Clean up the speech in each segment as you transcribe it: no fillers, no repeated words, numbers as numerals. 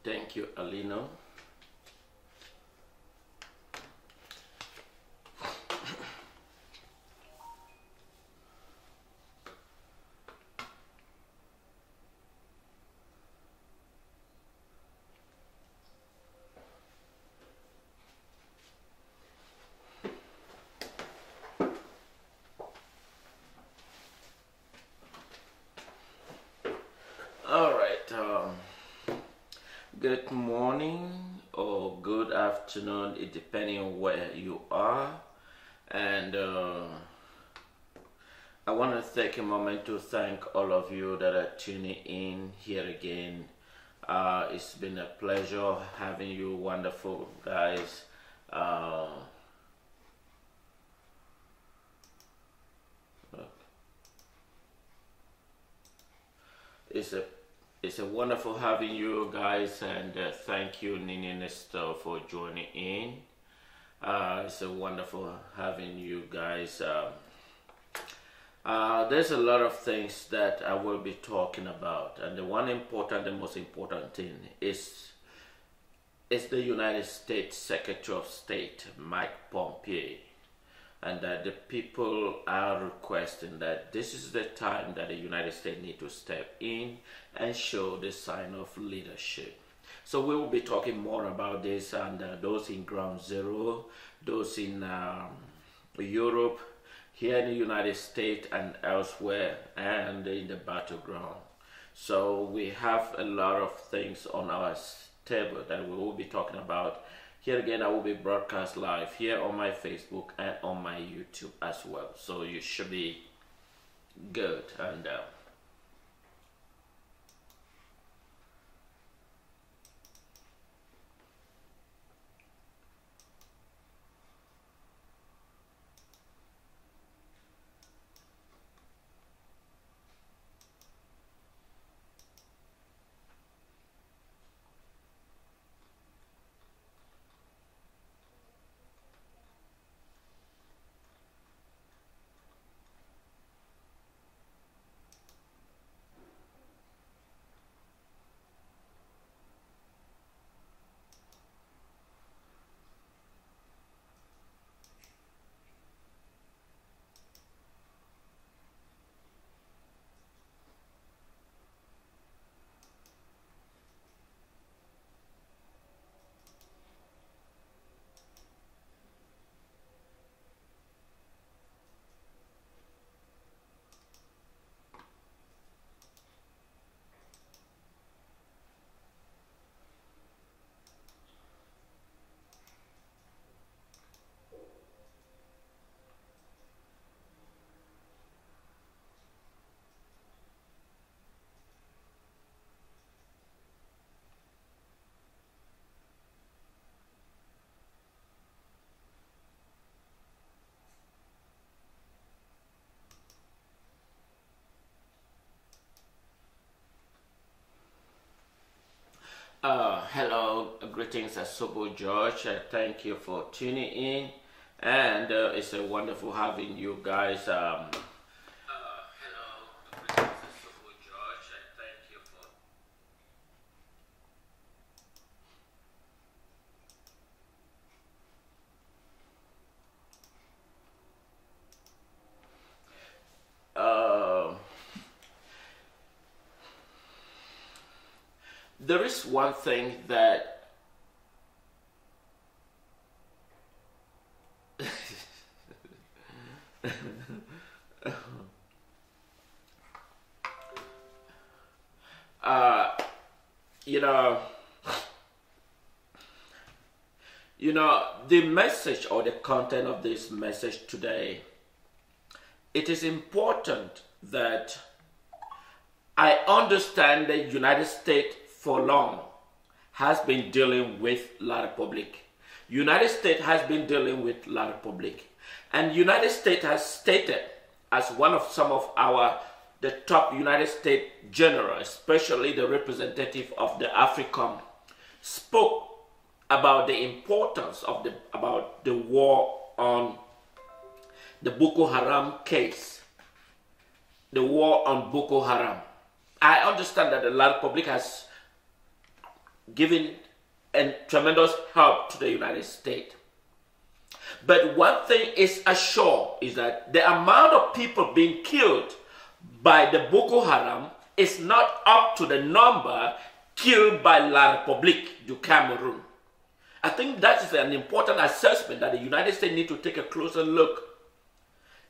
Thank you, Alino. All right. Good morning or good afternoon, it depending on where you are. And I want to take a moment to thank all of you that are tuning in here again. It's been a pleasure having you, wonderful guys. It's a it's a wonderful having you guys, and thank you, Nini Nestor, for joining in. It's a wonderful having you guys. There's a lot of things that I will be talking about, and the most important thing is the United States Secretary of State, Mike Pompeo, and that the people are requesting that this is the time that the United States need to step in and show the sign of leadership. So we will be talking more about this, and those in ground zero, those in Europe, here in the United States and elsewhere, and in the battleground. So we have a lot of things on our table that we will be talking about. Here again, I will be broadcast live here on my Facebook and on my YouTube as well. So you should be good. And hello, greetings, Asobo George. Thank you for tuning in, and it's a wonderful having you guys. Hello, greetings, Asobo George. Thank you for. There is one thing that the message or the content of this message today, it is important that I understand the United States for long has been dealing with La Republic. United States has been dealing with La Republic. And United States has stated as one of some of the top United States generals, especially the representative of the AFRICOM, spoke about the importance of about the war on the Boko Haram case. The war on Boko Haram. I understand that the La Republic has giving a tremendous help to the United States. But one thing is assured is that the amount of people being killed by the Boko Haram is not up to the number killed by La République du Cameroon. I think that is an important assessment that the United States need to take a closer look.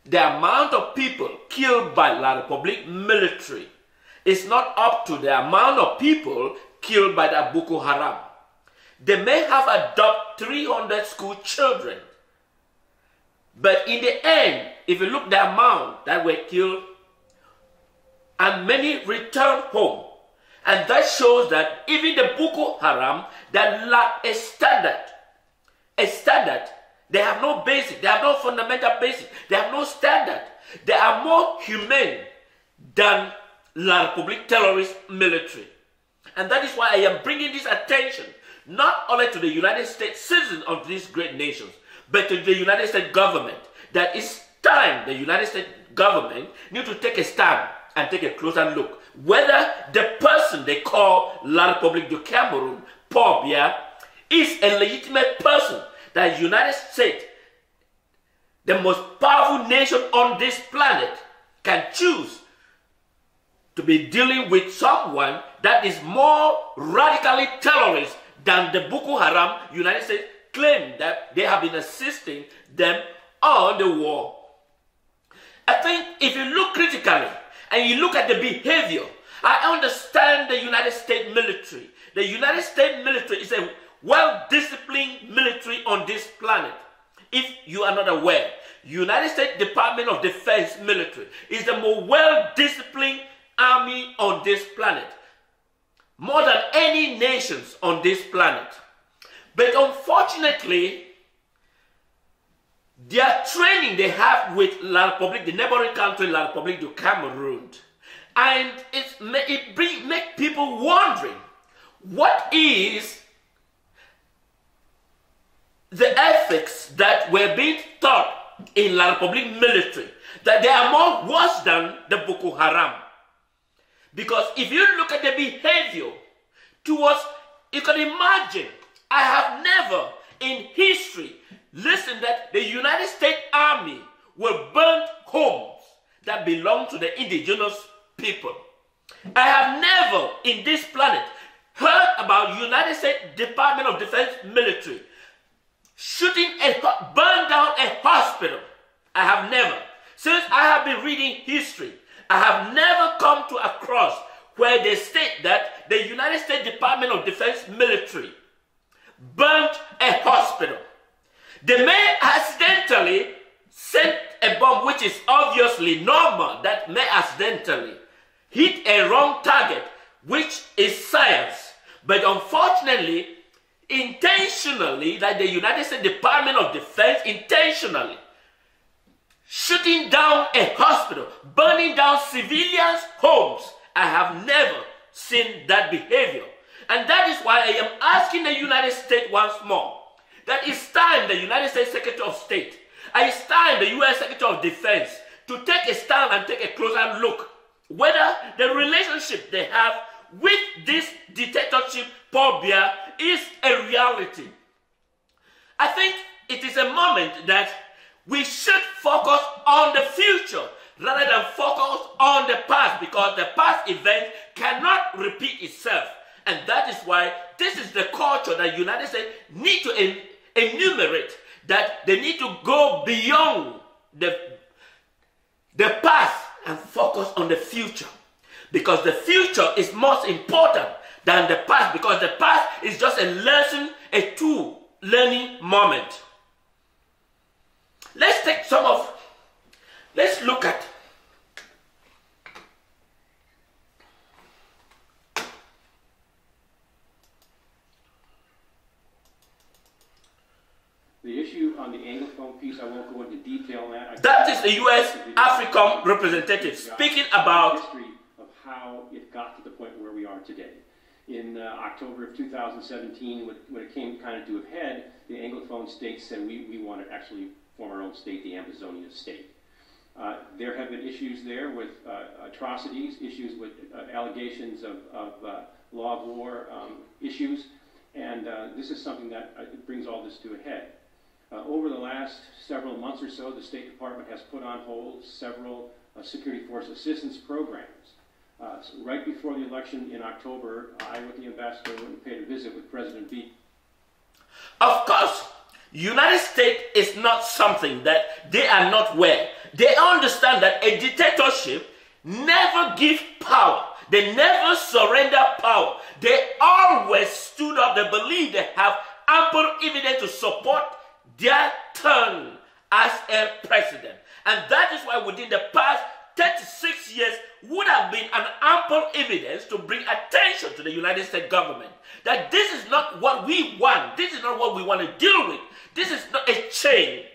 The amount of people killed by La République military is not up to the amount of people killed by the Boko Haram. They may have adopted 300 school children, but in the end, if you look at the amount that were killed, and many returned home, and that shows that even the Boko Haram that lack a standard, they have no basic, they have no fundamental basic, they have no standard. They are more humane than La République terrorist military. And that is why I am bringing this attention, not only to the United States citizens of these great nations, but to the United States government, that it's time the United States government need to take a stand and take a closer look whether the person they call La République du Cameroon, Paul Biya, is a legitimate person that the United States, the most powerful nation on this planet, can choose to be dealing with someone that is more radically terrorist than the Boko Haram. United States claim that they have been assisting them on the war. I think if you look critically and you look at the behavior, I understand the United States military. The United States military is a well-disciplined military on this planet. If you are not aware, United States Department of Defense military is the more well-disciplined army on this planet, more than any nations on this planet. But unfortunately, their training they have with La République, the neighboring country, La République du Cameroon, and it make people wondering, what is the ethics that were being taught in La République military, that they are more worse than the Boko Haram? Because if you look at the behavior towards, you can imagine, I have never in history listened that the United States Army will burn homes that belong to the indigenous people. I have never in this planet heard about United States Department of Defense military burn down a hospital. I have never. Since I have been reading history, I have never come to across where they state that the United States Department of Defense military burnt a hospital. They may accidentally send a bomb, which is obviously normal, that may accidentally hit a wrong target, which is science. But unfortunately, intentionally, like the United States Department of Defense intentionally shooting down a hospital, burning down civilians' homes, I have never seen that behavior. And that is why I am asking the United States once more that it's time the United States Secretary of State, and it's time the U.S. Secretary of Defense to take a stand and take a closer look whether the relationship they have with this dictatorship, Paul Biya, is a reality. I think it is a moment that we should focus on the future rather than focus on the past, because the past event cannot repeat itself. And that is why this is the culture that the United States need to enumerate, that they need to go beyond the past and focus on the future. Because the future is most important than the past, because the past is just a lesson, a tool, learning moment. Let's look at the issue on the Anglophone piece. I won't go into detail on that. That is the U.S. AFRICOM representative speaking about the history of how it got to the point where we are today. In October of 2017, when it came kind of to a head, the Anglophone states said we want to actually form our own state, the Amazonia state. There have been issues there with atrocities, issues with allegations of law of war issues, and this is something that brings all this to a head. Over the last several months or so, the State Department has put on hold several security force assistance programs. So right before the election in October, I, with the ambassador, went and paid a visit with President Biya. Of course, United States is not something that they are not aware. They understand that a dictatorship never gives power. They never surrender power. They always stood up. They believe they have ample evidence to support their turn as a president. And that is why within the past 36 years would have been an ample evidence to bring attention to the United States government that this is not what we want. This is not what we want to deal with. This is not a change.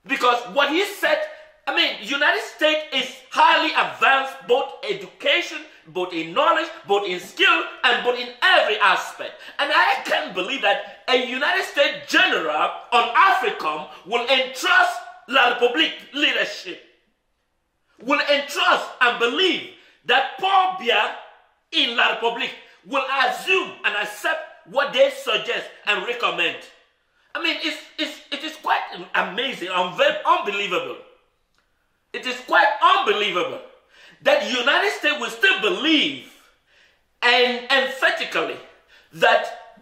Because what he said, I mean, United States is highly advanced, both education, both in knowledge, both in skill, and both in every aspect. And I can't believe that a United States general on AFRICOM will entrust La République leadership, will entrust and believe that Paul Biya in La République will assume and accept what they suggest and recommend. I mean, it is quite amazing and very unbelievable. It is quite unbelievable that the United States will still believe and emphatically that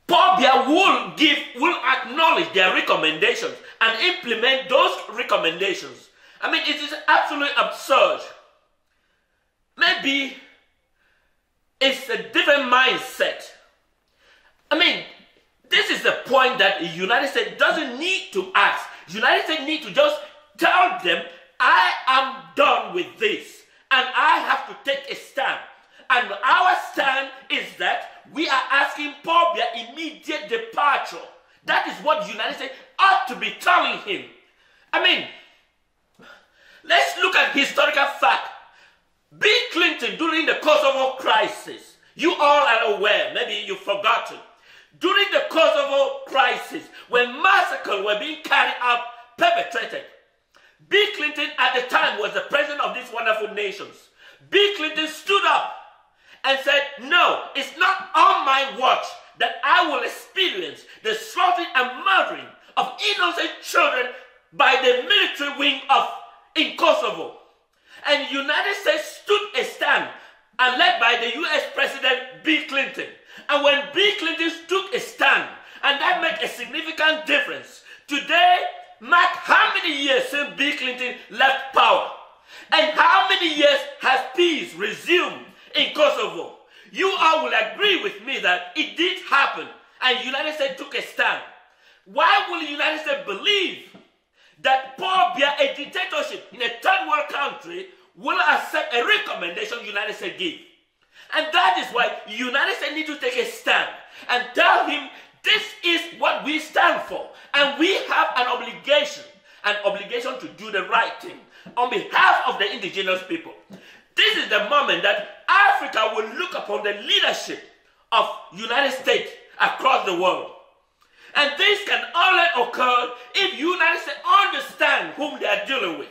Paul Biya will acknowledge their recommendations and implement those recommendations. I mean, it is absolutely absurd. Maybe it's a different mindset. I mean, this is the point that the United States doesn't need to ask. The United States need to just tell them, I am done with this and I have to take a stand. And our stand is that we are asking Paul Biya immediate departure. That is what the United States ought to be telling him. I mean, let's look at historical fact. Bill Clinton, during the Kosovo crisis, you all are aware, maybe you've forgotten. During the Kosovo crisis, when massacres were being carried out, perpetrated, Bill Clinton at the time was the president of these wonderful nations. Bill Clinton stood up and said, no, it's not on my watch that I will experience the slaughtering and murdering of innocent children by the military wing in Kosovo. And the United States stood a stand and led by the U.S. President Bill Clinton. And when Bill Clinton took a stand, and that made a significant difference, today mark how many years since Bill Clinton left power? And how many years has peace resumed in Kosovo? You all will agree with me that it did happen and the United States took a stand. Why will the United States believe that Paul Biya, a dictatorship in a third world country, will accept a recommendation the United States gives? And that is why the United States need to take a stand and tell him this is what we stand for. And we have an obligation to do the right thing on behalf of the indigenous people. This is the moment that Africa will look upon the leadership of the United States across the world. And this can only occur if the United States understand whom they are dealing with.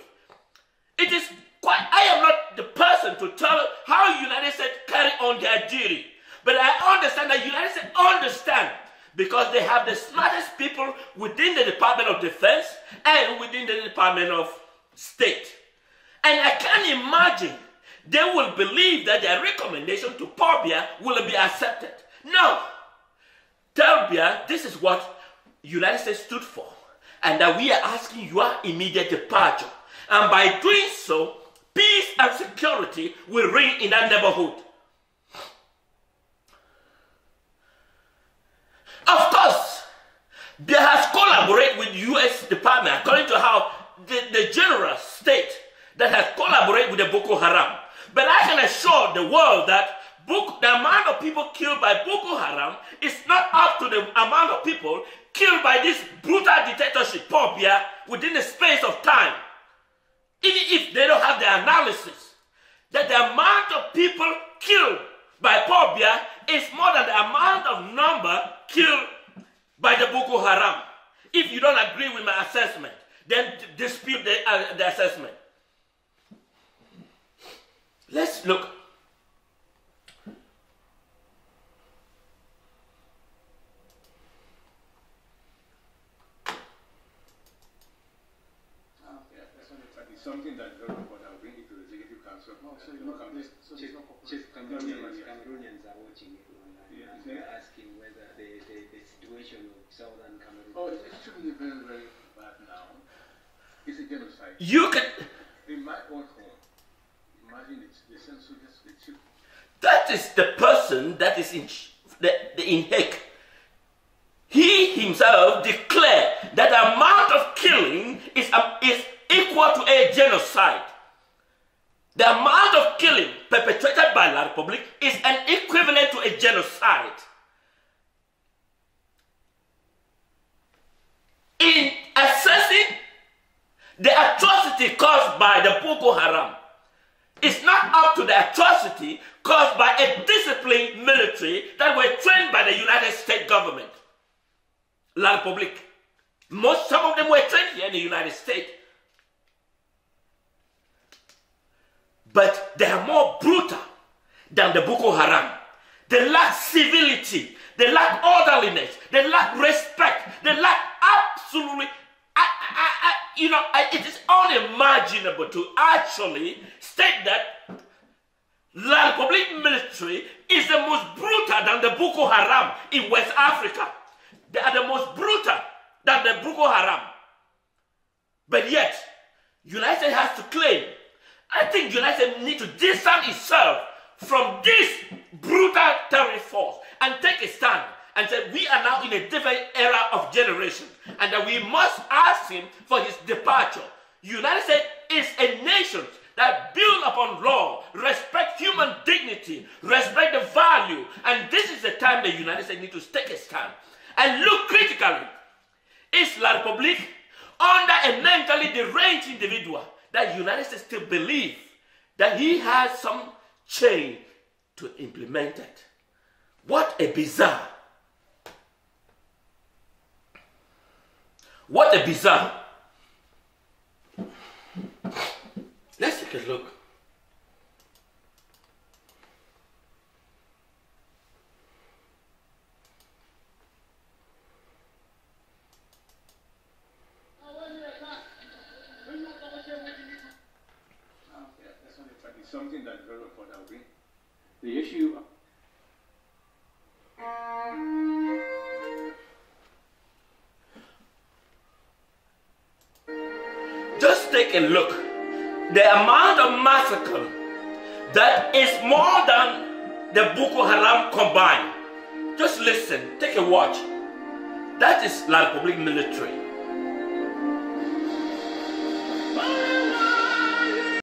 It is quite, I am not the person to tell how the United States carry on their duty. But I understand that the United States understand because they have the smartest people within the Department of Defense and within the Department of State. And I can't imagine they will believe that their recommendation to Paul Biya will be accepted. No. Tell Biya this is what the United States stood for and that we are asking your immediate departure. And by doing so, peace and security will reign in that neighborhood. Of course, Biya has collaborated with the U.S. Department according to how the general state that has collaborated with the Boko Haram. But I can assure the world that the amount of people killed by Boko Haram is not up to the amount of people killed by this brutal dictatorship, Paul Biya, within the space of time. Even if they don't have the analysis, that the amount of people killed by Paul Biya is more than the amount of number killed by the Boko Haram. If you don't agree with my assessment, then dispute the assessment. Let's look. It's something that very important. I'll bring it to the Executive Council. Oh, so you look at this. So Cameroonians are watching it online. Yeah. And they're asking whether the situation of southern Cameroon. Oh, it's extremely very, very bad now. It's a genocide. You can. In my own home, imagine it. They send soldiers to the chip. That is the person that is in Hague. He himself declared that the amount of killing is equal to a genocide. The amount of killing perpetrated by La Republic is an equivalent to a genocide. In assessing the atrocity caused by the Boko Haram, it's not up to the atrocity caused by a disciplined military that were trained by the United States government. La Republique. Some of them were trained here in the United States. But they are more brutal than the Boko Haram. They lack civility. They lack orderliness. They lack respect. They lack absolutely... it is unimaginable to actually state that La Republique military is the most brutal than the Boko Haram in West Africa. They are the most brutal than the Boko Haram. But yet, United States has to claim. I think United States needs to distance itself from this brutal terrorist force and take a stand and say we are now in a different era of generation and that we must ask him for his departure. United States is a nation that build upon law, respect human dignity, respect the value, and this is the time the United States needs to take a stand and look critically. Is La Republique under a mentally deranged individual that the United States still believe that he has some chain to implement it? What a bizarre. What a bizarre. Let's take a look. It's something that very important. I'll bring. The issue. Just take a look. The amount of massacre that is more than the Boko Haram combined. Just listen, take a watch. That is La Republique military.